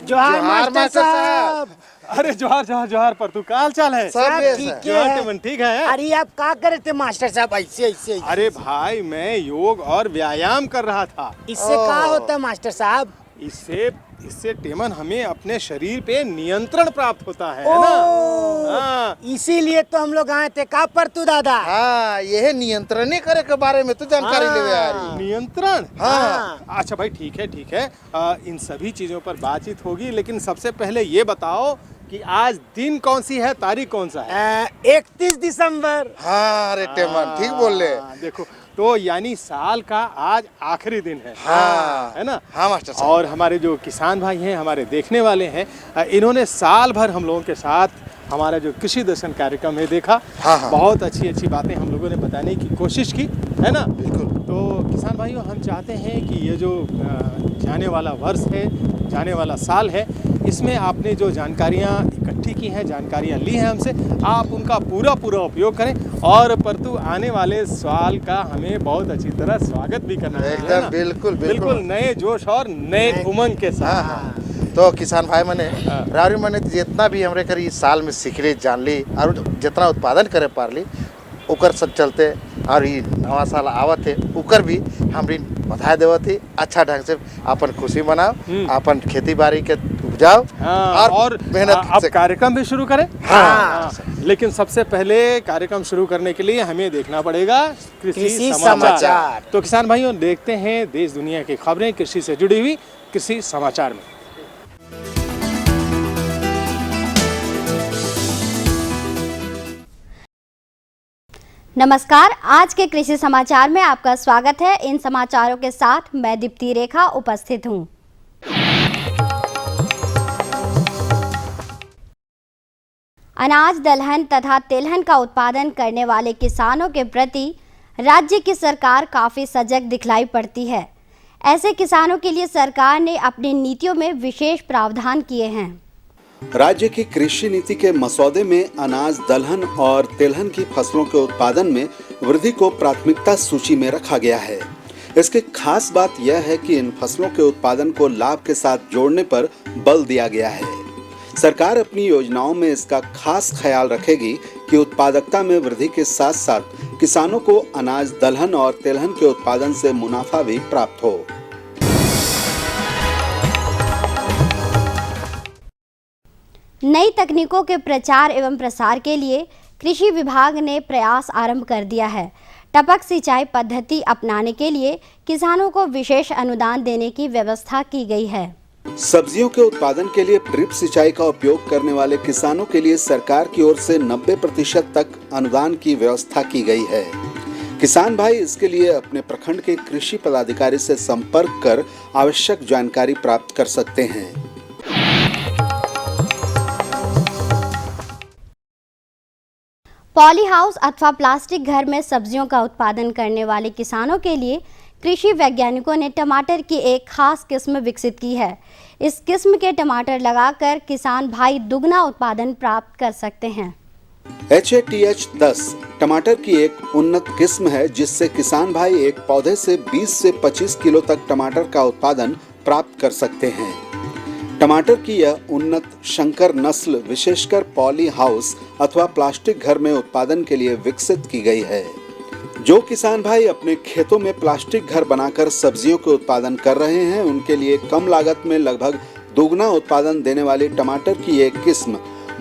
जोहार मास्टर साहब। अरे जोहार जोहार जोहार पर तू का हाल चाल है? सब ठीक है। ठीक है। अरे आप क्या करे थे मास्टर साहब ऐसे ऐसे? अरे भाई मैं योग और व्यायाम कर रहा था। इससे क्या होता है मास्टर साहब? इससे इससे टेमन हमें अपने शरीर पे नियंत्रण प्राप्त होता है ना? हाँ। इसीलिए तो हम लोग आए थे। का पर तू दादा? हाँ, यह नियंत्रण करे के बारे में तो जानकारी लेवे आ रही। नियंत्रण? हाँ। अच्छा भाई ठीक है ठीक है। इन सभी चीजों पर बातचीत होगी, लेकिन सबसे पहले ये बताओ कि आज दिन कौन सी है, तारीख कौन सा है? 31 दिसंबर। हाँ अरे टेमन ठीक बोल ले। देखो तो यानी साल का आज आखिरी दिन है। हाँ है ना? हाँ मास्टर साहब। और हमारे जो किसान भाई हैं, हमारे देखने वाले हैं, इन्होंने साल भर हम लोगों के साथ हमारा जो कृषि दर्शन कार्यक्रम है देखा। हाँ। बहुत अच्छी अच्छी बातें हम लोगों ने बताने की कोशिश की, है ना? बिल्कुल। तो किसान भाइयों, हम चाहते हैं कि ये जो जाने वाला वर्ष है, जाने वाला साल है, इसमें आपने जो जानकारियाँ इकट्ठी की हैं, जानकारियाँ ली हैं हमसे, आप उनका पूरा पूरा उपयोग करें और परंतु आने वाले साल का हमें बहुत अच्छी तरह स्वागत भी करना है। एकदम बिल्कुल बिल्कुल नए जोश और नए उमंग के साथ। हाँ। तो किसान भाई मने रावरी मने जितना भी हमरे कर इस साल में सीख ली जान ली और जितना उत्पादन करे पार ली उकर सब चलते और ये नवा साल आवत है उकर भी हमरी बधाई देवत थी। अच्छा ढंग से अपन खुशी मनाओ, अपन खेती बाड़ी के उपजाओ और मेहनत अब कार्यक्रम भी शुरू करें। हाँ। लेकिन सबसे पहले कार्यक्रम शुरू करने के लिए हमें देखना पड़ेगा कृषि समाचार। तो किसान भाइयों, देखते हैं देश दुनिया की खबरें कृषि से जुड़ी हुई कृषि समाचार में। नमस्कार, आज के कृषि समाचार में आपका स्वागत है। इन समाचारों के साथ मैं दीप्ति रेखा उपस्थित हूं। अनाज, दलहन तथा तिलहन का उत्पादन करने वाले किसानों के प्रति राज्य की सरकार काफी सजग दिखलाई पड़ती है। ऐसे किसानों के लिए सरकार ने अपनी नीतियों में विशेष प्रावधान किए हैं। राज्य की कृषि नीति के मसौदे में अनाज, दलहन और तिलहन की फसलों के उत्पादन में वृद्धि को प्राथमिकता सूची में रखा गया है। इसकी खास बात यह है कि इन फसलों के उत्पादन को लाभ के साथ जोड़ने पर बल दिया गया है। सरकार अपनी योजनाओं में इसका खास ख्याल रखेगी कि उत्पादकता में वृद्धि के साथ साथ किसानों को अनाज, दलहन और तिलहन के उत्पादन से मुनाफा भी प्राप्त हो। नई तकनीकों के प्रचार एवं प्रसार के लिए कृषि विभाग ने प्रयास आरंभ कर दिया है। टपक सिंचाई पद्धति अपनाने के लिए किसानों को विशेष अनुदान देने की व्यवस्था की गई है। सब्जियों के उत्पादन के लिए ड्रिप सिंचाई का उपयोग करने वाले किसानों के लिए सरकार की ओर से 90% तक अनुदान की व्यवस्था की गई है। किसान भाई इसके लिए अपने प्रखंड के कृषि पदाधिकारी से संपर्क कर आवश्यक जानकारी प्राप्त कर सकते हैं। पॉली हाउस अथवा प्लास्टिक घर में सब्जियों का उत्पादन करने वाले किसानों के लिए कृषि वैज्ञानिकों ने टमाटर की एक खास किस्म विकसित की है। इस किस्म के टमाटर लगाकर किसान भाई दुगना उत्पादन प्राप्त कर सकते हैं। HATH10 टमाटर की एक उन्नत किस्म है जिससे किसान भाई एक पौधे से 20 से 25 किलो तक टमाटर का उत्पादन प्राप्त कर सकते हैं। टमाटर की यह उन्नत शंकर नस्ल विशेषकर पॉली हाउस अथवा प्लास्टिक घर में उत्पादन के लिए विकसित की गई है। जो किसान भाई अपने खेतों में प्लास्टिक घर बनाकर सब्जियों के उत्पादन कर रहे हैं उनके लिए कम लागत में लगभग दोगुना उत्पादन देने वाली टमाटर की एक किस्म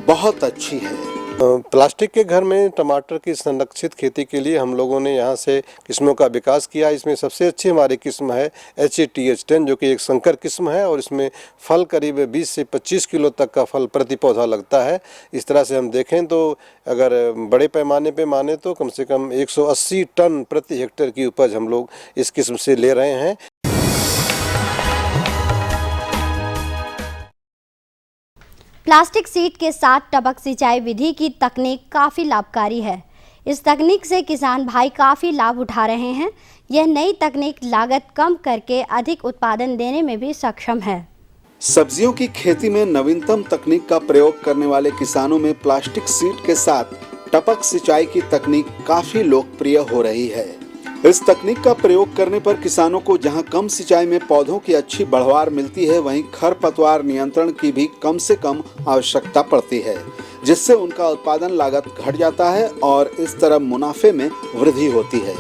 बहुत अच्छी है। प्लास्टिक के घर में टमाटर की संरक्षित खेती के लिए हम लोगों ने यहाँ से किस्मों का विकास किया। इसमें सबसे अच्छी हमारी किस्म है HATH10 जो कि एक संकर किस्म है और इसमें फल करीब 20 से 25 किलो तक का फल प्रति पौधा लगता है। इस तरह से हम देखें तो अगर बड़े पैमाने पे माने तो कम से कम 180 टन प्रति हेक्टेयर की उपज हम लोग इस किस्म से ले रहे हैं। प्लास्टिक सीट के साथ टपक सिंचाई विधि की तकनीक काफ़ी लाभकारी है। इस तकनीक से किसान भाई काफ़ी लाभ उठा रहे हैं। यह नई तकनीक लागत कम करके अधिक उत्पादन देने में भी सक्षम है। सब्जियों की खेती में नवीनतम तकनीक का प्रयोग करने वाले किसानों में प्लास्टिक सीट के साथ टपक सिंचाई की तकनीक काफी लोकप्रिय हो रही है। इस तकनीक का प्रयोग करने पर किसानों को जहां कम सिंचाई में पौधों की अच्छी बढ़वार मिलती है, वहीं खरपतवार नियंत्रण की भी कम से कम आवश्यकता पड़ती है, जिससे उनका उत्पादन लागत घट जाता है और इस तरह मुनाफे में वृद्धि होती है।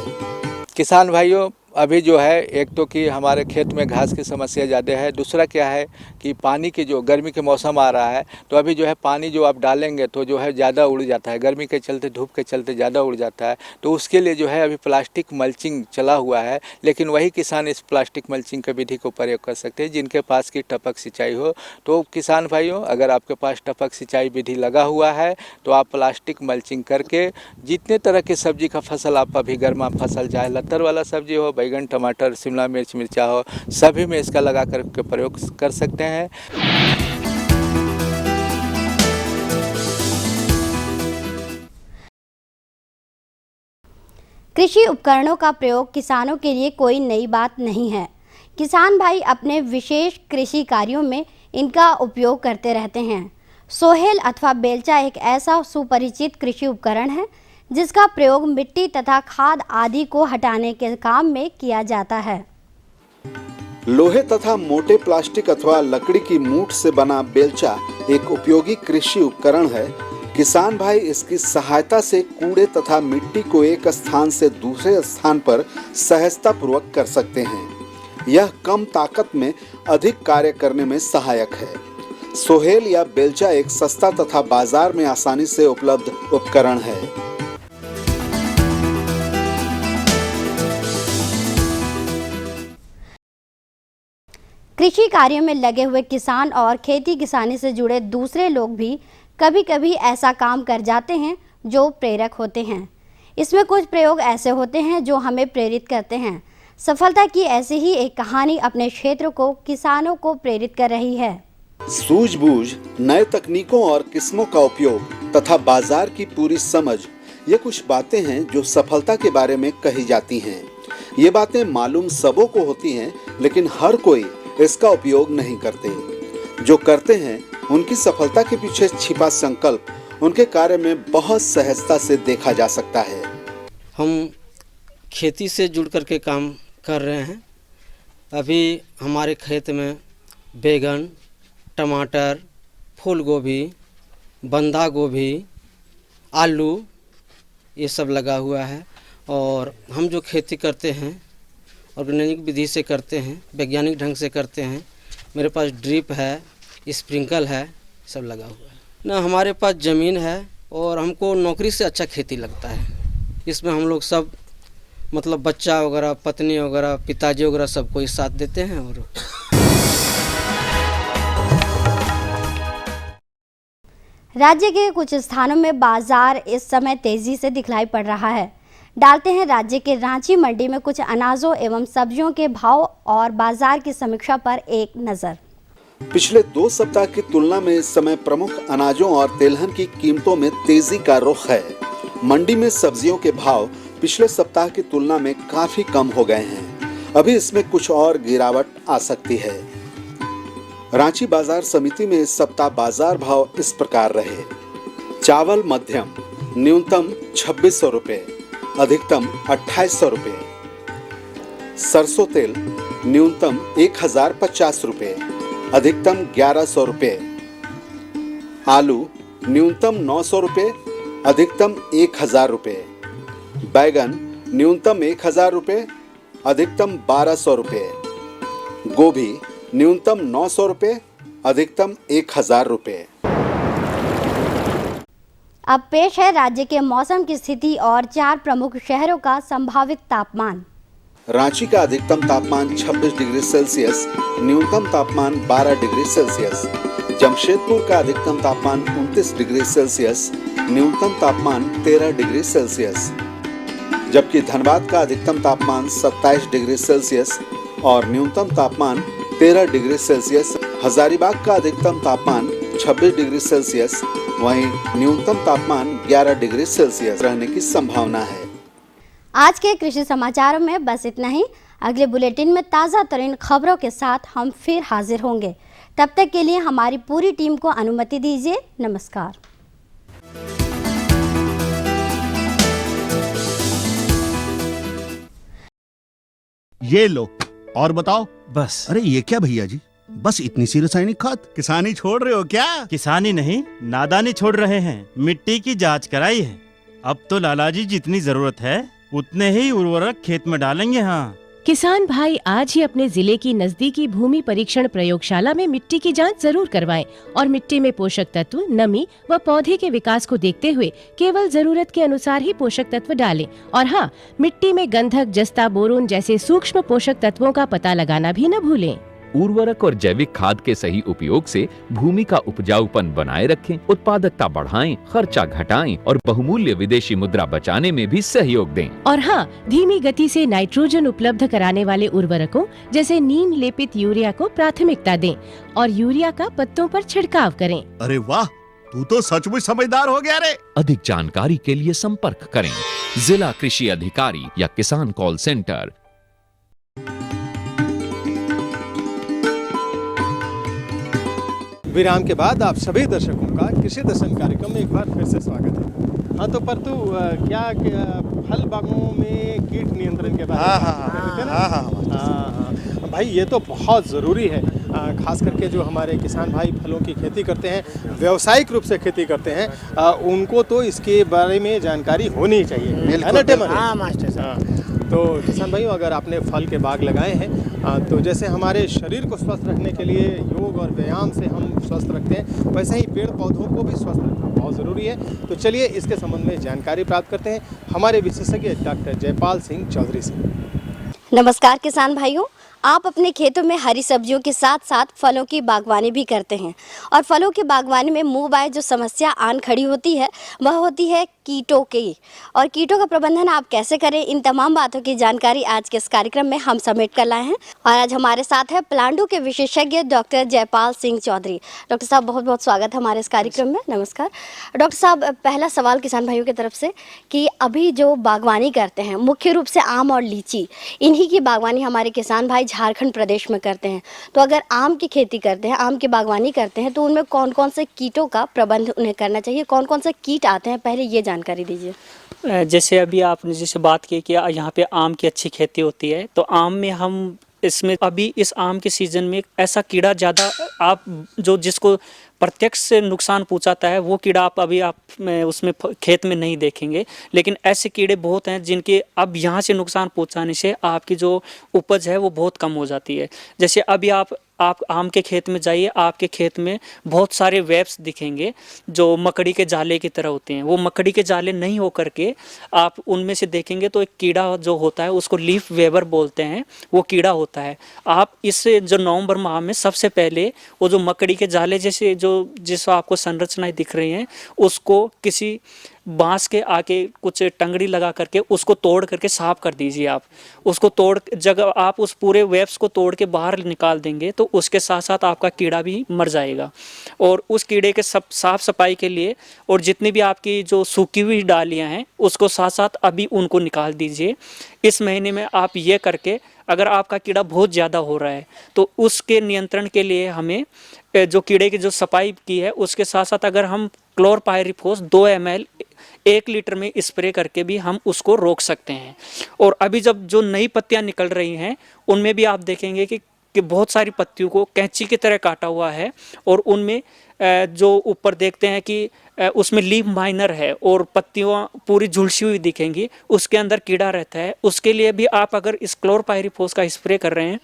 किसान भाइयों, अभी जो है एक तो कि हमारे खेत में घास की समस्या ज़्यादा है, दूसरा क्या है कि पानी की जो गर्मी के मौसम आ रहा है तो अभी जो है पानी जो आप डालेंगे तो जो है ज़्यादा उड़ जाता है, गर्मी के चलते धूप के चलते ज़्यादा उड़ जाता है। तो उसके लिए जो है अभी प्लास्टिक मल्चिंग चला हुआ है, लेकिन वही किसान इस प्लास्टिक मल्चिंग के विधि को प्रयोग कर सकते हैं जिनके पास की टपक सिंचाई हो। तो किसान भाइयों, अगर आपके पास टपक सिंचाई विधि लगा हुआ है तो आप प्लास्टिक मल्चिंग करके जितने तरह की सब्जी का फसल आप अभी गर्मा फसल, चाहे लत्तर वाला सब्जी हो, बैगन, टमाटर, शिमला मिर्च, मिर्चा हो, सभी में इसका लगा करके प्रयोग कर सकते हैं। कृषि उपकरणों का प्रयोग किसानों के लिए कोई नई बात नहीं है। किसान भाई अपने विशेष कृषि कार्यों में इनका उपयोग करते रहते हैं। सोहेल अथवा बेलचा एक ऐसा सुपरिचित कृषि उपकरण है जिसका प्रयोग मिट्टी तथा खाद आदि को हटाने के काम में किया जाता है। लोहे तथा मोटे प्लास्टिक अथवा लकड़ी की मूठ से बना बेलचा एक उपयोगी कृषि उपकरण है। किसान भाई इसकी सहायता से कूड़े तथा मिट्टी को एक स्थान से दूसरे स्थान पर सहजता पूर्वक कर सकते हैं। यह कम ताकत में अधिक कार्य करने में सहायक है। सोहेल या बेलचा एक सस्ता तथा बाजार में आसानी से उपलब्ध उपकरण है। कृषि कार्यों में लगे हुए किसान और खेती किसानी से जुड़े दूसरे लोग भी कभी कभी ऐसा काम कर जाते हैं जो प्रेरक होते हैं। इसमें कुछ प्रयोग ऐसे होते हैं जो हमें प्रेरित करते हैं। सफलता की ऐसी ही एक कहानी अपने क्षेत्र को किसानों को प्रेरित कर रही है। सूझबूझ, नए तकनीकों और किस्मों का उपयोग तथा बाजार की पूरी समझ, ये कुछ बातें हैं जो सफलता के बारे में कही जाती हैं। ये बातें मालूम सबों को होती हैं, लेकिन हर कोई इसका उपयोग नहीं करते। जो करते हैं उनकी सफलता के पीछे छिपा संकल्प उनके कार्य में बहुत सहजता से देखा जा सकता है। हम खेती से जुड़ करके काम कर रहे हैं। अभी हमारे खेत में बैगन, टमाटर, फूल गोभी, बंधा गोभी, आलू, ये सब लगा हुआ है। और हम जो खेती करते हैं ऑर्गेनिक विधि से करते हैं, वैज्ञानिक ढंग से करते हैं। मेरे पास ड्रिप है, स्प्रिंकल है, सब लगा हुआ है ना। हमारे पास ज़मीन है और हमको नौकरी से अच्छा खेती लगता है। इसमें हम लोग सब मतलब बच्चा वगैरह, पत्नी वगैरह, पिताजी वगैरह सबको ही साथ देते हैं। और राज्य के कुछ स्थानों में बाजार इस समय तेजी से दिखलाई पड़ रहा है। डालते हैं राज्य के रांची मंडी में कुछ अनाजों एवं सब्जियों के भाव और बाजार की समीक्षा पर एक नजर। पिछले 2 सप्ताह की तुलना में इस समय प्रमुख अनाजों और तेलहन की कीमतों में तेजी का रुख है। मंडी में सब्जियों के भाव पिछले सप्ताह की तुलना में काफी कम हो गए हैं। अभी इसमें कुछ और गिरावट आ सकती है। रांची बाजार समिति में इस सप्ताह बाजार भाव इस प्रकार रहे। चावल मध्यम न्यूनतम 2600 रुपए, अधिकतम 2800 रुपए। सरसों तेल न्यूनतम 1050 रुपए, अधिकतम 1100 रुपए। आलू न्यूनतम 900 रुपए, अधिकतम 1000 रुपए। बैगन न्यूनतम 1000 रुपए, अधिकतम 1200 रुपए। गोभी न्यूनतम 900 रुपए, अधिकतम 1000 रुपए। अब पेश है राज्य के मौसम की स्थिति और 4 प्रमुख शहरों का संभावित तापमान। रांची का अधिकतम तापमान 26 डिग्री सेल्सियस, न्यूनतम तापमान 12 डिग्री सेल्सियस। जमशेदपुर का अधिकतम तापमान 29 डिग्री सेल्सियस, न्यूनतम तापमान 13 डिग्री सेल्सियस। जबकि धनबाद का अधिकतम तापमान 27 डिग्री सेल्सियस और न्यूनतम तापमान 13 डिग्री सेल्सियस। हजारीबाग का अधिकतम तापमान 26 डिग्री सेल्सियस, वहीं न्यूनतम तापमान 11 डिग्री सेल्सियस रहने की संभावना है। आज के कृषि समाचारों में बस इतना ही। अगले बुलेटिन में ताज़ा तरीन खबरों के साथ हम फिर हाजिर होंगे। तब तक के लिए हमारी पूरी टीम को अनुमति दीजिए। नमस्कार। ये लो। और बताओ। बस। अरे ये क्या भैया जी, बस इतनी सी रासायनिक खाद? किसानी छोड़ रहे हो क्या? किसानी नहीं, नादानी छोड़ रहे हैं। मिट्टी की जांच कराई है। अब तो लाला जी जितनी जरूरत है उतने ही उर्वरक खेत में डालेंगे। हाँ, किसान भाई आज ही अपने जिले की नजदीकी भूमि परीक्षण प्रयोगशाला में मिट्टी की जांच जरूर करवाएं और मिट्टी में पोषक तत्व, नमी व पौधे के विकास को देखते हुए केवल जरूरत के अनुसार ही पोषक तत्व डालें। और हाँ, मिट्टी में गंधक, जस्ता, बोरोन जैसे सूक्ष्म पोषक तत्वों का पता लगाना भी न भूलें। उर्वरक और जैविक खाद के सही उपयोग से भूमि का उपजाऊपन बनाए रखें, उत्पादकता बढ़ाएं, खर्चा घटाएं और बहुमूल्य विदेशी मुद्रा बचाने में भी सहयोग दें। और हाँ, धीमी गति से नाइट्रोजन उपलब्ध कराने वाले उर्वरकों जैसे नीम लेपित यूरिया को प्राथमिकता दें और यूरिया का पत्तों पर छिड़काव करें। अरे वाह, तू तो सचमुच समझदार हो गया रे। अधिक जानकारी के लिए संपर्क करें जिला कृषि अधिकारी या किसान कॉल सेंटर। विराम के बाद आप सभी दर्शकों का कृषि दर्शन कार्यक्रम में एक बार फिर से स्वागत है। हाँ, तो परतु क्या फल बागों में कीट नियंत्रण के बारे में? हाँ, भाई ये तो बहुत ज़रूरी है, खास करके जो हमारे किसान भाई फलों की खेती करते हैं, व्यावसायिक रूप से खेती करते हैं, उनको तो इसके बारे में जानकारी होनी चाहिए, है ना टेमर? हाँ मास्टर साहब। तो किसान भाइयों, अगर आपने फल के बाग लगाए हैं तो जैसे हमारे शरीर को स्वस्थ रखने के लिए योग और व्यायाम से हम स्वस्थ रखते हैं, वैसे ही पेड़ पौधों को भी स्वस्थ रखना बहुत ज़रूरी है। तो चलिए इसके संबंध में जानकारी प्राप्त करते हैं हमारे विशेषज्ञ डॉक्टर जयपाल सिंह चौधरी से। नमस्कार किसान भाइयों, आप अपने खेतों में हरी सब्जियों के साथ साथ फलों की बागवानी भी करते हैं और फलों की बागवानी में मुंह बाय जो समस्या आन खड़ी होती है वह होती है कीटों की। और कीटों का प्रबंधन आप कैसे करें, इन तमाम बातों की जानकारी आज के इस कार्यक्रम में हम समेट कर लाए हैं। और आज हमारे साथ है प्लांटों के विशेषज्ञ डॉक्टर जयपाल सिंह चौधरी। डॉक्टर साहब, बहुत बहुत स्वागत है हमारे इस कार्यक्रम में। नमस्कार डॉक्टर साहब। पहला सवाल किसान भाइयों की तरफ से कि अभी जो बागवानी करते हैं मुख्य रूप से आम और लीची, इन्हीं की बागवानी हमारे किसान भाई झारखंड प्रदेश में करते हैं। तो अगर आम की खेती करते हैं, आम की बागवानी करते हैं, तो उनमें कौन कौन से कीटों का प्रबंध उन्हें करना चाहिए, कौन कौन से कीट आते हैं, पहले ये जानकारी दीजिए। जैसे अभी आपने जैसे बात की कि यहाँ पे आम की अच्छी खेती होती है, तो आम में हम इसमें अभी इस आम के सीज़न में ऐसा कीड़ा ज़्यादा आप जो जिसको प्रत्यक्ष से नुकसान पहुंचाता है वो कीड़ा आप उसमें खेत में नहीं देखेंगे, लेकिन ऐसे कीड़े बहुत हैं जिनके अब यहाँ से नुकसान पहुंचाने से आपकी जो उपज है वो बहुत कम हो जाती है। जैसे अभी आप आम के खेत में जाइए, आपके खेत में बहुत सारे वेब्स दिखेंगे जो मकड़ी के जाले की तरह होते हैं। वो मकड़ी के जाले नहीं हो करके आप उनमें से देखेंगे तो एक कीड़ा जो होता है उसको लीफ वेबर बोलते हैं, वो कीड़ा होता है। आप इस जो नवंबर माह में सबसे पहले वो जो मकड़ी के जाले जैसे जिस आपको संरचनाएं दिख रही हैं उसको किसी बांस के आगे कुछ टंगड़ी लगा करके उसको तोड़ करके साफ कर दीजिए। आप उसको तोड़ जगह आप उस पूरे वेब्स को तोड़ के बाहर निकाल देंगे तो उसके साथ साथ आपका कीड़ा भी मर जाएगा। और उस कीड़े के साफ सफाई के लिए और जितनी भी आपकी जो सूखी हुई डालियां हैं उसको साथ साथ अभी उनको निकाल दीजिए। इस महीने में आप ये करके, अगर आपका कीड़ा बहुत ज़्यादा हो रहा है तो उसके नियंत्रण के लिए हमें जो कीड़े की जो सफाई की है उसके साथ साथ अगर हम क्लोरपायरिफॉस 2 ml 1 लीटर में स्प्रे करके भी हम उसको रोक सकते हैं। और अभी जब जो नई पत्तियां निकल रही हैं उनमें भी आप देखेंगे कि बहुत सारी पत्तियों को कैंची की तरह काटा हुआ है और उनमें जो ऊपर देखते हैं कि उसमें लीफ माइनर है और पत्तियां पूरी झुलसी हुई दिखेंगी, उसके अंदर कीड़ा रहता है। उसके लिए भी आप अगर इस क्लोरपायरिफॉस का स्प्रे कर रहे हैं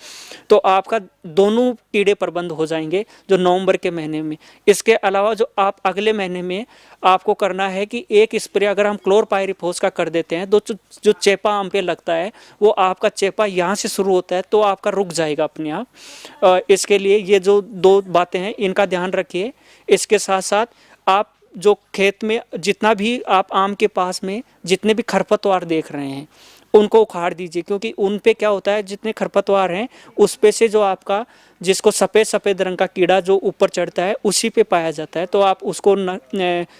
तो आपका दोनों कीड़े प्रबंध हो जाएंगे जो नवंबर के महीने में। इसके अलावा जो आप अगले महीने में आपको करना है कि एक स्प्रे अगर हम क्लोरपायरिफॉस का कर देते हैं तो जो चेपा आम पे लगता है वो आपका चेपा यहाँ से शुरू होता है तो आपका रुक जाएगा अपने आप। इसके लिए ये जो 2 बातें हैं इनका ध्यान रखिए। इसके साथ साथ आप जो खेत में जितना भी आप आम के पास में जितने भी खरपतवार देख रहे हैं उनको उखाड़ दीजिए, क्योंकि उन पे क्या होता है जितने खरपतवार हैं उस पे से जो आपका जिसको सफ़ेद रंग का कीड़ा जो ऊपर चढ़ता है उसी पे पाया जाता है। तो आप उसको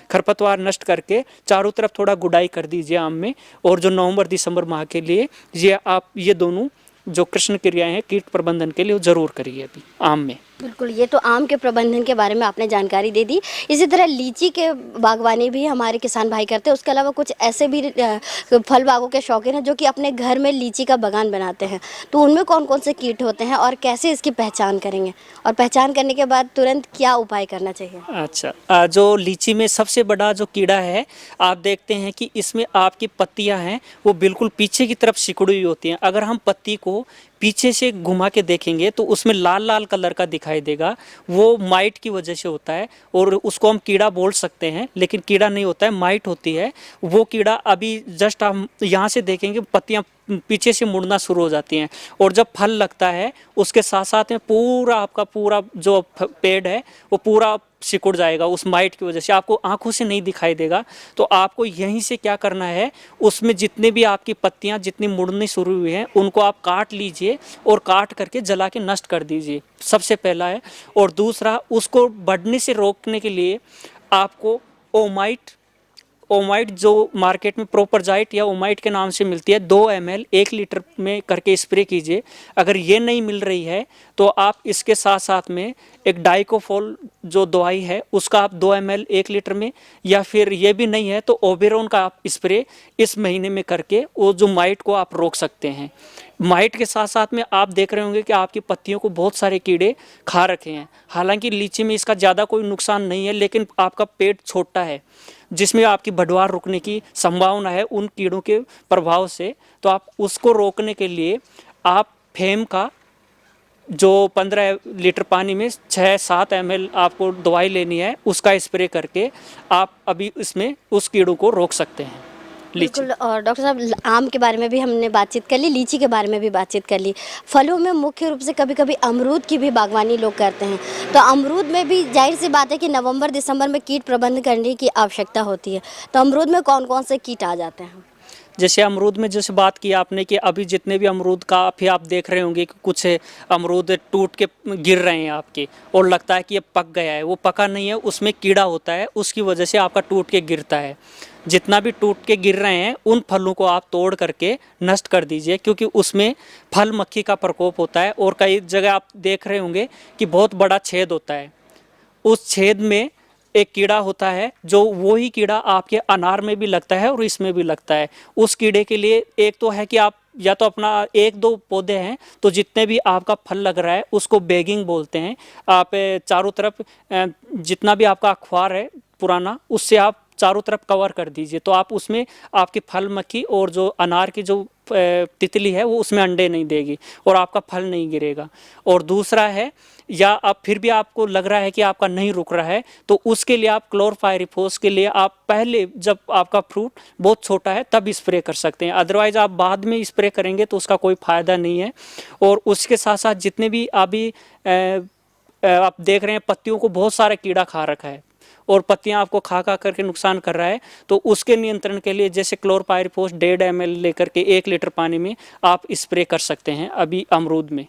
खरपतवार नष्ट करके चारों तरफ थोड़ा गुड़ाई कर दीजिए आम में। और जो नवंबर दिसंबर माह के लिए ये दोनों जो कृषि क्रियाएँ हैं कीट प्रबंधन के लिए वो ज़रूर करिए अभी आम में। बिल्कुल, ये तो आम के प्रबंधन के बारे में आपने जानकारी दे दी। इसी तरह लीची के बागवानी भी हमारे किसान भाई करते हैं। उसके अलावा कुछ ऐसे भी फल बागों के शौकीन हैं जो कि अपने घर में लीची का बागान बनाते हैं। तो उनमें कौन कौन से कीट होते हैं और कैसे इसकी पहचान करेंगे, और पहचान करने के बाद तुरंत क्या उपाय करना चाहिए? अच्छा, जो लीची में सबसे बड़ा जो कीड़ा है, आप देखते हैं कि इसमें आपकी पत्तियां हैं वो बिल्कुल पीछे की तरफ सिकुड़ी हुई होती हैं। अगर हम पत्ती को पीछे से घुमा के देखेंगे तो उसमें लाल लाल कलर का दिखाई देगा। वो माइट की वजह से होता है और उसको हम कीड़ा बोल सकते हैं, लेकिन कीड़ा नहीं होता है, माइट होती है। वो कीड़ा अभी जस्ट हम यहाँ से देखेंगे पत्तियाँ पीछे से मुड़ना शुरू हो जाती हैं, और जब फल लगता है उसके साथ साथ में पूरा आपका पूरा जो पेड़ है वो पूरा सिकुड़ जाएगा उस माइट की वजह से। आपको आंखों से नहीं दिखाई देगा। तो आपको यहीं से क्या करना है, उसमें जितने भी आपकी पत्तियां जितनी मुड़नी शुरू हुई हैं उनको आप काट लीजिए और काट करके जला के नष्ट कर दीजिए, सबसे पहला है। और दूसरा, उसको बढ़ने से रोकने के लिए आपको ओमाइट जो मार्केट में प्रोपरजाइट या ओमाइट के नाम से मिलती है, 2 ml 1 लीटर में करके स्प्रे कीजिए। अगर ये नहीं मिल रही है तो आप इसके साथ साथ में एक डाइकोफोल जो दवाई है उसका आप 2 ml 1 लीटर में, या फिर ये भी नहीं है तो ओबेरोन का आप स्प्रे इस महीने में करके वो जो माइट को आप रोक सकते हैं। माइट के साथ साथ में आप देख रहे होंगे कि आपकी पत्तियों को बहुत सारे कीड़े खा रखे हैं। हालांकि लीची में इसका ज़्यादा कोई नुकसान नहीं है, लेकिन आपका पेट छोटा है जिसमें आपकी बढ़वार रुकने की संभावना है उन कीड़ों के प्रभाव से। तो आप उसको रोकने के लिए आप फेम का जो 15 लीटर पानी में 6-7 ml आपको दवाई लेनी है, उसका स्प्रे करके आप अभी इसमें उस कीड़ों को रोक सकते हैं। बिल्कुल। और डॉक्टर साहब, आम के बारे में भी हमने बातचीत कर ली, लीची के बारे में भी बातचीत कर ली। फलों में मुख्य रूप से कभी कभी अमरूद की भी बागवानी लोग करते हैं। तो अमरूद में भी जाहिर सी बात है कि नवंबर दिसंबर में कीट प्रबंधन करने की आवश्यकता होती है। तो अमरूद में कौन कौन से कीट आ जाते हैं? जैसे अमरूद में जैसे बात की आपने कि अभी जितने भी अमरूद का फिर आप देख रहे होंगे कि कुछ अमरूद टूट के गिर रहे हैं आपके, और लगता है कि ये पक गया है। वो पका नहीं है, उसमें कीड़ा होता है, उसकी वजह से आपका टूट के गिरता है। जितना भी टूट के गिर रहे हैं उन फलों को आप तोड़ करके नष्ट कर दीजिए, क्योंकि उसमें फल मक्खी का प्रकोप होता है। और कई जगह आप देख रहे होंगे कि बहुत बड़ा छेद होता है, उस छेद में एक कीड़ा होता है, जो वही कीड़ा आपके अनार में भी लगता है और इसमें भी लगता है। उस कीड़े के लिए एक तो है कि आप या तो अपना 1-2 पौधे हैं तो जितने भी आपका फल लग रहा है उसको बैगिंग बोलते हैं। आप चारों तरफ जितना भी आपका अखबार है पुराना, उससे आप चारों तरफ कवर कर दीजिए। तो आप उसमें आपकी फल मक्खी और जो अनार की जो तितली है वो उसमें अंडे नहीं देगी और आपका फल नहीं गिरेगा। और दूसरा है, या आप फिर भी आपको लग रहा है कि आपका नहीं रुक रहा है, तो उसके लिए आप क्लोरपाइरिफॉस के लिए आप पहले जब आपका फ्रूट बहुत छोटा है तब स्प्रे कर सकते हैं। अदरवाइज आप बाद में स्प्रे करेंगे तो उसका कोई फ़ायदा नहीं है। और उसके साथ साथ जितने भी अभी आप देख रहे हैं पत्तियों को बहुत सारा कीड़ा खा रखा है और पत्तियां आपको खा करके नुकसान कर रहा है, तो उसके नियंत्रण के लिए जैसे क्लोरपाइरिफॉस 1.5 ml लेकर के 1 लीटर पानी में आप स्प्रे कर सकते हैं अभी अमरूद में।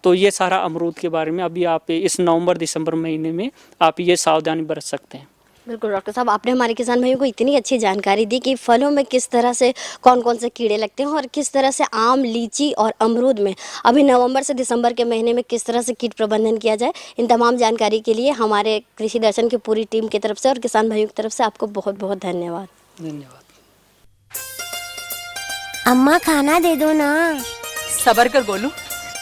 तो ये सारा अमरूद के बारे में अभी आप इस नवंबर दिसंबर महीने में आप ये सावधानी बरत सकते हैं। बिल्कुल डॉक्टर साहब, आपने हमारे किसान भाइयों को इतनी अच्छी जानकारी दी कि फलों में किस तरह से कौन कौन से कीड़े लगते हैं और किस तरह से आम, लीची और अमरूद में अभी नवंबर से दिसंबर के महीने में किस तरह से कीट प्रबंधन किया जाए। इन तमाम जानकारी के लिए हमारे कृषि दर्शन की पूरी टीम की तरफ से और किसान भाइयों की तरफ से आपको बहुत बहुत धन्यवाद। धन्यवाद। अम्मा खाना दे दो ना। सबर कर गोलू,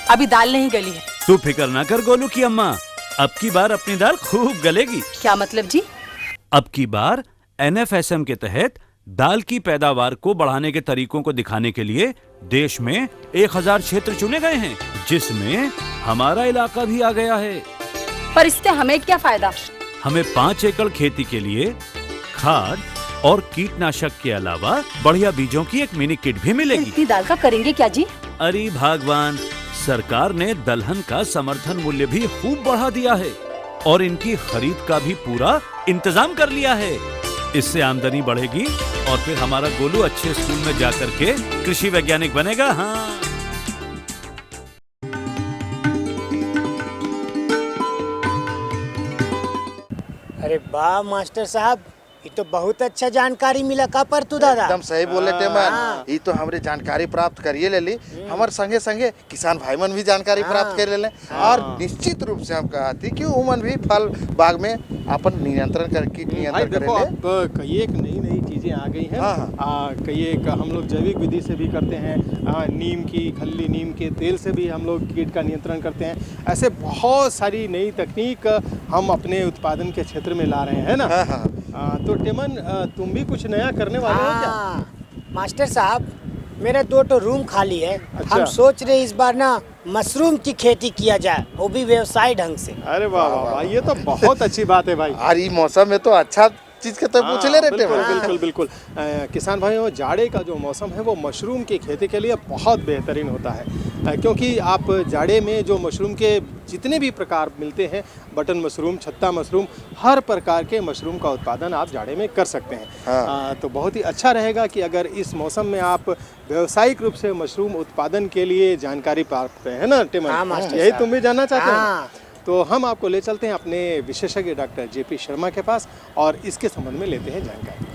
अभी दाल नहीं गली है। तू फिक्र ना कर गोलू की अम्मा, अब की बार अपनी दाल खूब गलेगी। क्या मतलब जी? अब की बार NFSM के तहत दाल की पैदावार को बढ़ाने के तरीकों को दिखाने के लिए देश में 1000 क्षेत्र चुने गए हैं, जिसमें हमारा इलाका भी आ गया है। पर इससे हमें क्या फायदा? हमें 5 एकड़ खेती के लिए खाद और कीटनाशक के अलावा बढ़िया बीजों की एक मिनी किट भी मिलेगी। इतनी दाल का करेंगे क्या जी? अरे भगवान, सरकार ने दलहन का समर्थन मूल्य भी खूब बढ़ा दिया है और इनकी खरीद का भी पूरा इंतजाम कर लिया है। इससे आमदनी बढ़ेगी और फिर हमारा गोलू अच्छे स्कूल में जाकर के कृषि वैज्ञानिक बनेगा। हाँ, अरे वाह मास्टर साहब, ये तो बहुत अच्छा जानकारी मिला का पर तू दादा। एकदम सही बोले टेमन, ये तो हमरे जानकारी प्राप्त करिए ले ली। हमारे संगे संगे किसान भाई मन भी जानकारी प्राप्त कर ले और निश्चित रूप से हम कहती कि उमन भी फल बाग में अपन नियंत्रण करके नियंत्रण देखो करेंगे। अब कई एक नई नई चीज़ें आ गई हैं। कई एक हम लोग जैविक विधि से भी करते हैं, नीम की खल्ली, नीम के तेल से भी हम लोग कीट का नियंत्रण करते हैं। ऐसे बहुत सारी नई तकनीक हम अपने उत्पादन के क्षेत्र में ला रहे हैं ना। तो टेमन तुम भी कुछ नया करने वाले हो क्या? मास्टर साहब मेरा 2 रूम खाली है। अच्छा। हम सोच रहे इस बार ना मशरूम की खेती किया जाए, वो भी व्यवसाय ढंग से। अरे वाह वाह वाह, ये तो बहुत अच्छी बात है भाई। और ये मौसम में तो अच्छा चीज के तो पूछ ले रहे थे। बिल्कुल बिल्कुल। किसान भाइयों, जाड़े का जो मौसम है वो मशरूम की खेती के लिए बहुत बेहतरीन होता है, क्योंकि आप जाड़े में जो मशरूम के जितने भी प्रकार मिलते हैं, बटन मशरूम, छत्ता मशरूम, हर प्रकार के मशरूम का उत्पादन आप जाड़े में कर सकते हैं। तो बहुत ही अच्छा रहेगा कि अगर इस मौसम में आप व्यावसायिक रूप से मशरूम उत्पादन के लिए जानकारी प्राप्त करें, है ना टेमन? यही तुम भी जानना चाहते हैं? तो हम आपको ले चलते हैं अपने विशेषज्ञ डॉक्टर जेपी शर्मा के पास और इसके संबंध में लेते हैं जानकारी।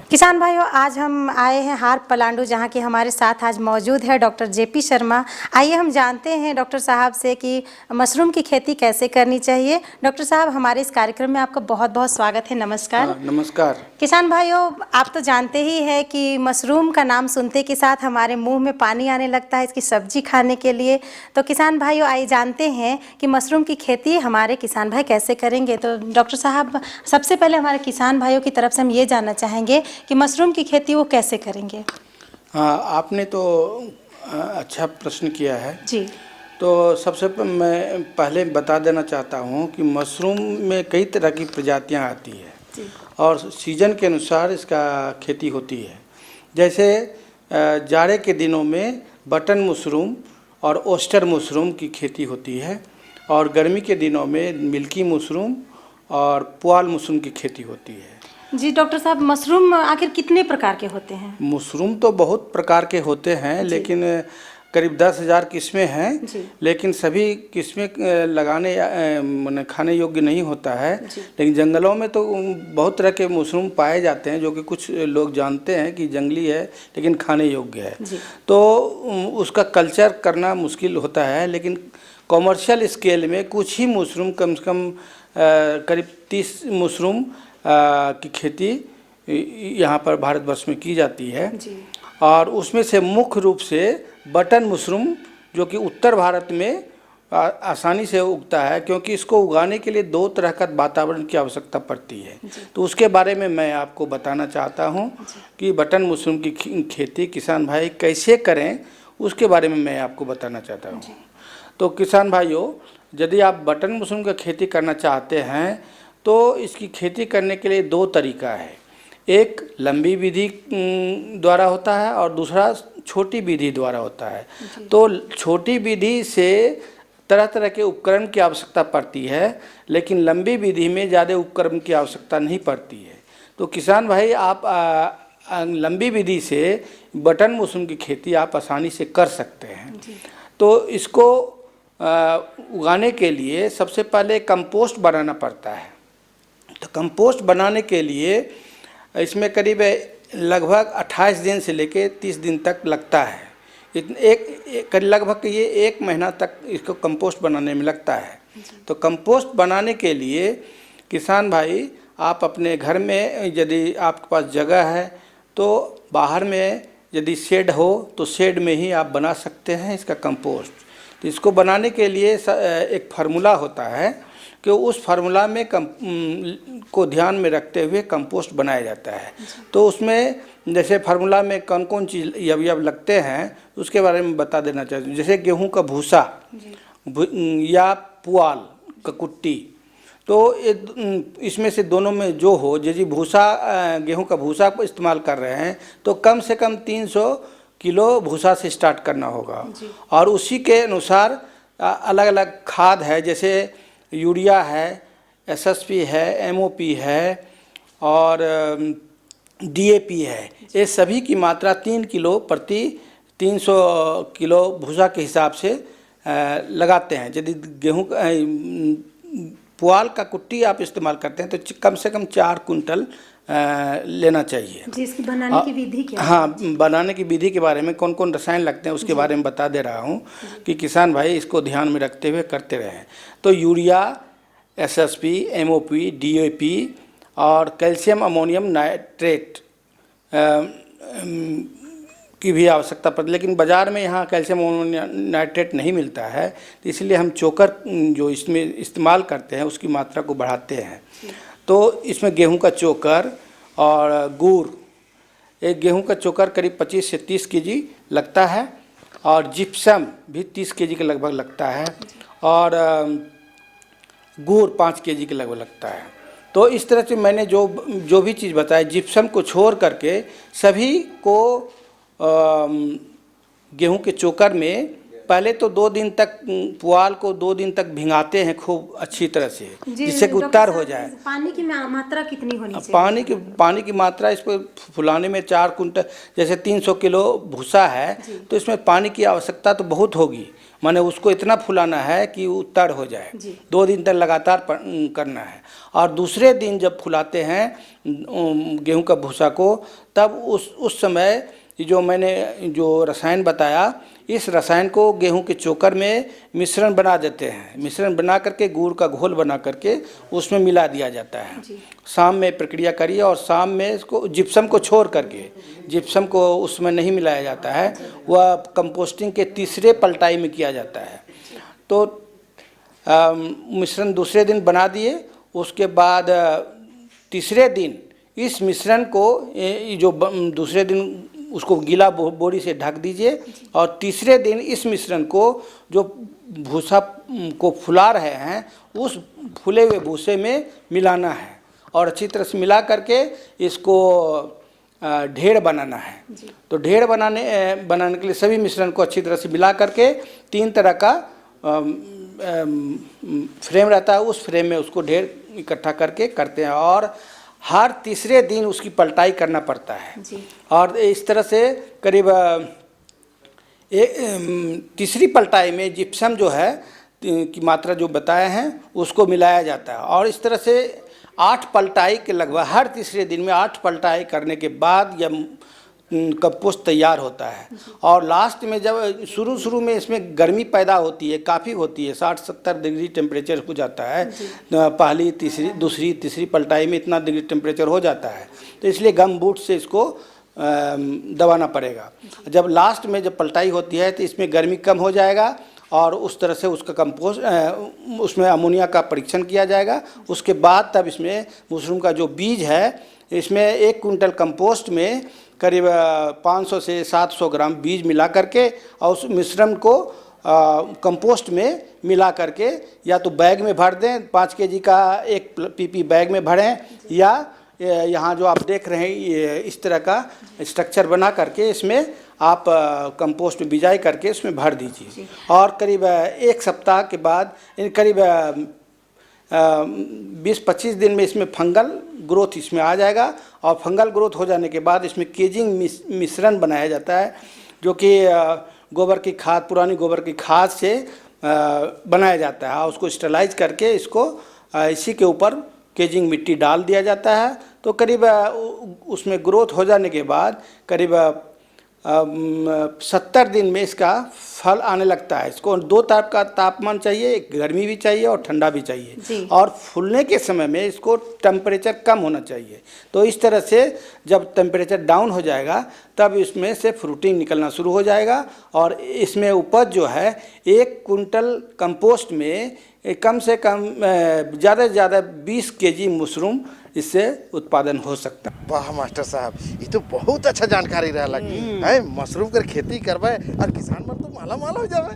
किसान भाइयों, आज हम आए हैं हार पलांडू, जहां कि हमारे साथ आज मौजूद है डॉक्टर जेपी शर्मा। आइए हम जानते हैं डॉक्टर साहब से कि मशरूम की खेती कैसे करनी चाहिए। डॉक्टर साहब, हमारे इस कार्यक्रम में आपका बहुत बहुत स्वागत है। नमस्कार। नमस्कार। किसान भाइयों, आप तो जानते ही हैं कि मशरूम का नाम सुनते के साथ हमारे मुंह में पानी आने लगता है इसकी सब्जी खाने के लिए। तो किसान भाइयों, आइए जानते हैं कि मशरूम की खेती हमारे किसान भाई कैसे करेंगे। तो डॉक्टर साहब, सबसे पहले हमारे किसान भाइयों की तरफ से हम ये जानना चाहेंगे कि मशरूम की खेती वो कैसे करेंगे। आपने तो अच्छा प्रश्न किया है जी। तो सबसे मैं पहले बता देना चाहता हूँ कि मशरूम में कई तरह की प्रजातियाँ आती है जी। और सीजन के अनुसार इसका खेती होती है। जैसे जाड़े के दिनों में बटन मशरूम और ओस्टर मशरूम की खेती होती है, और गर्मी के दिनों में मिल्की मशरूम और पुआल मशरूम की खेती होती है। जी डॉक्टर साहब, मशरूम आखिर कितने प्रकार के होते हैं? मशरूम तो बहुत प्रकार के होते हैं, लेकिन करीब 10,000 किस्में हैं, लेकिन सभी किस्में लगाने माने खाने योग्य नहीं होता है। लेकिन जंगलों में तो बहुत तरह के मशरूम पाए जाते हैं जो कि कुछ लोग जानते हैं कि जंगली है लेकिन खाने योग्य है। तो उसका कल्चर करना मुश्किल होता है, लेकिन कॉमर्शियल स्केल में कुछ ही मशरूम, कम से कम करीब 30 मशरूम की खेती यहाँ पर भारतवर्ष में की जाती है जी। और उसमें से मुख्य रूप से बटन मशरूम, जो कि उत्तर भारत में आसानी से उगता है, क्योंकि इसको उगाने के लिए 2 तरह का वातावरण की आवश्यकता पड़ती है। तो उसके बारे में मैं आपको बताना चाहता हूँ कि बटन मशरूम की खेती किसान भाई कैसे करें, उसके बारे में मैं आपको बताना चाहता हूँ। तो किसान भाइयों, यदि आप बटन मशरूम की खेती करना चाहते हैं तो इसकी खेती करने के लिए 2 तरीका है। एक लंबी विधि द्वारा होता है और दूसरा छोटी विधि द्वारा होता है। तो छोटी विधि से तरह तरह के उपकरण की आवश्यकता पड़ती है, लेकिन लंबी विधि में ज़्यादा उपकरण की आवश्यकता नहीं पड़ती है। तो किसान भाई, आप लंबी विधि से बटन मशरूम की खेती आप आसानी से कर सकते हैं। तो इसको उगाने के लिए सबसे पहले कंपोस्ट बनाना पड़ता है। तो कंपोस्ट बनाने के लिए इसमें करीब लगभग 28 दिन से लेके 30 दिन तक लगता है। लगभग ये 1 महीना तक इसको कंपोस्ट बनाने में लगता है। तो कंपोस्ट बनाने के लिए किसान भाई, आप अपने घर में यदि आपके पास जगह है तो बाहर में यदि शेड हो तो शेड में ही आप बना सकते हैं इसका कंपोस्ट। तो इसको बनाने के लिए एक फार्मूला होता है कि उस फार्मूला में को ध्यान में रखते हुए कंपोस्ट बनाया जाता है। तो उसमें जैसे फार्मूला में कौन कौन चीज़ अवयव लगते हैं उसके बारे में बता देना चाहती हूँ। जैसे गेहूं का भूसा या पुआल का कुट्टी, तो इसमें से दोनों में जो हो, जैसे भूसा, गेहूं का भूसा को इस्तेमाल कर रहे हैं तो कम से कम 300 किलो भूसा से स्टार्ट करना होगा। और उसी के अनुसार अलग अलग खाद है, जैसे यूरिया है, एसएसपी है, एमओपी है और डीएपी है। ये सभी की मात्रा 3 किलो प्रति 300 किलो भूसा के हिसाब से लगाते हैं। यदि गेहूं पुआल का कुट्टी आप इस्तेमाल करते हैं तो कम से कम 4 कुंटल लेना चाहिए। जी, इसकी बनाने की विधि क्या है? हाँ, बनाने की विधि के बारे में कौन कौन रसायन लगते हैं उसके बारे में बता दे रहा हूँ कि किसान भाई इसको ध्यान में रखते हुए करते रहें। तो यूरिया, SSP, MOP, DAP और कैल्शियम अमोनियम नाइट्रेट की भी आवश्यकता पड़ती है, लेकिन बाज़ार में यहाँ कैल्शियम अमोनियम नाइट्रेट नहीं मिलता है, तो इसलिए हम चोकर जो इसमें इस्तेमाल करते हैं उसकी मात्रा को बढ़ाते हैं। तो इसमें गेहूं का चोकर और गुड़, एक गेहूं का चोकर करीब 25 से 30 केजी लगता है और जिप्सम भी 30 केजी के लगभग लगता है और गुड़ 5 केजी के लगभग लगता है। तो इस तरह से मैंने जो भी चीज़ बताया, जिप्सम को छोड़ करके सभी को गेहूं के चोकर में पहले तो 2 दिन तक, पुआल को 2 दिन तक भिंगाते हैं खूब अच्छी तरह से, जिससे कि उत्तर हो जाए। पानी की मात्रा कितनी होनी चाहिए? पानी की मात्रा इस पर फुलाने में 4 कुंटल, जैसे 300 किलो भूसा है तो इसमें पानी की आवश्यकता तो बहुत होगी। माने उसको इतना फुलाना है कि उत्तर हो जाए। 2 दिन तक लगातार करना है। और दूसरे दिन जब फुलाते हैं गेहूं का भूसा को, तब उस समय जो मैंने जो रसायन बताया, इस रसायन को गेहूं के चोकर में मिश्रण बना देते हैं। मिश्रण बना करके गुड़ का घोल बना करके उसमें मिला दिया जाता है। शाम में प्रक्रिया करिए और शाम में इसको जिप्सम को छोड़ करके, जिप्सम को उसमें नहीं मिलाया जाता है, वह कंपोस्टिंग के तीसरे पलटाई में किया जाता है। तो मिश्रण दूसरे दिन बना दिए, उसके बाद तीसरे दिन इस मिश्रण को जो दूसरे दिन उसको गीला बोरी से ढक दीजिए और तीसरे दिन इस मिश्रण को जो भूसा को फुला रहे हैं उस फुले हुए भूसे में मिलाना है और अच्छी तरह से मिला करके इसको ढेर बनाना है। तो ढेर बनाने के लिए सभी मिश्रण को अच्छी तरह से मिला करके 3 तरह का फ्रेम रहता है, उस फ्रेम में उसको ढेर इकट्ठा करके करते हैं और हर तीसरे दिन उसकी पलटाई करना पड़ता है। और इस तरह से करीब तीसरी पलटाई में जिप्सम जो है की मात्रा जो बताए हैं उसको मिलाया जाता है और इस तरह से 8 पलटाई के लगभग, हर तीसरे दिन में 8 पलटाई करने के बाद यह कंपोस्ट तैयार होता है। और लास्ट में जब शुरू में इसमें गर्मी पैदा होती है, काफ़ी होती है, 60-70 डिग्री टेम्परेचर हो जाता है। पहली दूसरी तीसरी पलटाई में इतना डिग्री टेम्परेचर हो जाता है, तो इसलिए गम बूट से इसको दबाना पड़ेगा। जब लास्ट में जब पलटाई होती है तो इसमें गर्मी कम हो जाएगा और उस तरह से उसका कंपोस्ट उसमें अमोनिया का परीक्षण किया जाएगा। उसके बाद तब इसमें मशरूम का जो बीज है, इसमें 1 कुंटल कंपोस्ट में करीब 500 से 700 ग्राम बीज मिला करके और उस मिश्रण को कंपोस्ट में मिला करके या तो बैग में भर दें, 5 केजी का 1 PP बैग में भरें, या यहाँ जो आप देख रहे हैं ये इस तरह का स्ट्रक्चर बना करके इसमें आप कंपोस्ट में बिजाई करके इसमें भर दीजिए। और करीब 1 सप्ताह के बाद करीब 20-25 दिन में इसमें फंगल ग्रोथ इसमें आ जाएगा और फंगल ग्रोथ हो जाने के बाद इसमें केजिंग मिश्रण बनाया जाता है, जो कि गोबर की खाद, पुरानी गोबर की खाद से बनाया जाता है। उसको स्टरलाइज करके इसको इसी के ऊपर केजिंग मिट्टी डाल दिया जाता है। तो करीब उसमें ग्रोथ हो जाने के बाद करीब 70 दिन में इसका फल आने लगता है। इसको 2 तरह का तापमान चाहिए, गर्मी भी चाहिए और ठंडा भी चाहिए। और फूलने के समय में इसको टेम्परेचर कम होना चाहिए। तो इस तरह से जब टेम्परेचर डाउन हो जाएगा तब इसमें से फ्रूटिंग निकलना शुरू हो जाएगा और इसमें उपज जो है 1 कुंटल कंपोस्ट में कम से कम ज़्यादा से ज़्यादा 20 केजी मशरूम इससे उत्पादन हो सकता है। वाह मास्टर साहब, ये तो बहुत अच्छा जानकारी रहा है। मशरूम कर खेती करवाए और किसान मन तो माला माल हो जावे।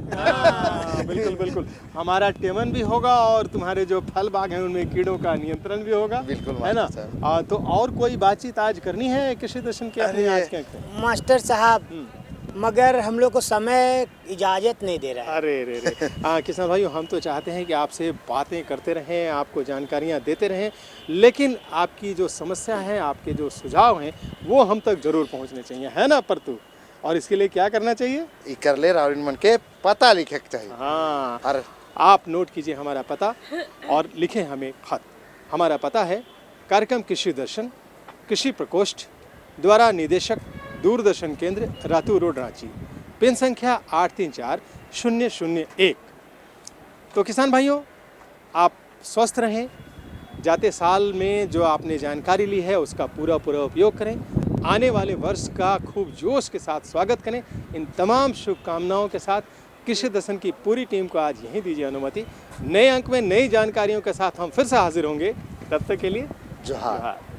बिल्कुल बिल्कुल, हमारा टेमन भी होगा और तुम्हारे जो फल बाग हैं उनमें कीड़ों का नियंत्रण भी होगा। बिल्कुल, है ना। तो और कोई बातचीत आज करनी है कृषि दर्शन के अपने आज के? मास्टर साहब, मगर हम लोग को समय इजाज़त नहीं दे रहा है। अरे रे रे किसान भाइयों, हम तो चाहते हैं कि आपसे बातें करते रहें, आपको जानकारियां देते रहें, लेकिन आपकी जो समस्या है, आपके जो सुझाव हैं वो हम तक जरूर पहुंचने चाहिए, है ना परतू? और इसके लिए क्या करना चाहिए? कर ले रावण मन के पता लिखे चाहिए। हाँ, और आप नोट कीजिए हमारा पता और लिखें हमें खत। हमारा पता है कार्यक्रम कृषि दर्शन, कृषि प्रकोष्ठ, द्वारा निदेशक, दूरदर्शन केंद्र, रातू रोड, रांची। पिन संख्या 834001। तो किसान भाइयों, आप स्वस्थ रहें, जाते साल में जो आपने जानकारी ली है उसका पूरा उपयोग करें, आने वाले वर्ष का खूब जोश के साथ स्वागत करें। इन तमाम शुभकामनाओं के साथ कृषि दर्शन की पूरी टीम को आज यहीं दीजिए अनुमति। नए अंक में नई जानकारियों के साथ हम फिर से हाजिर होंगे। तब तक के लिए जोहार।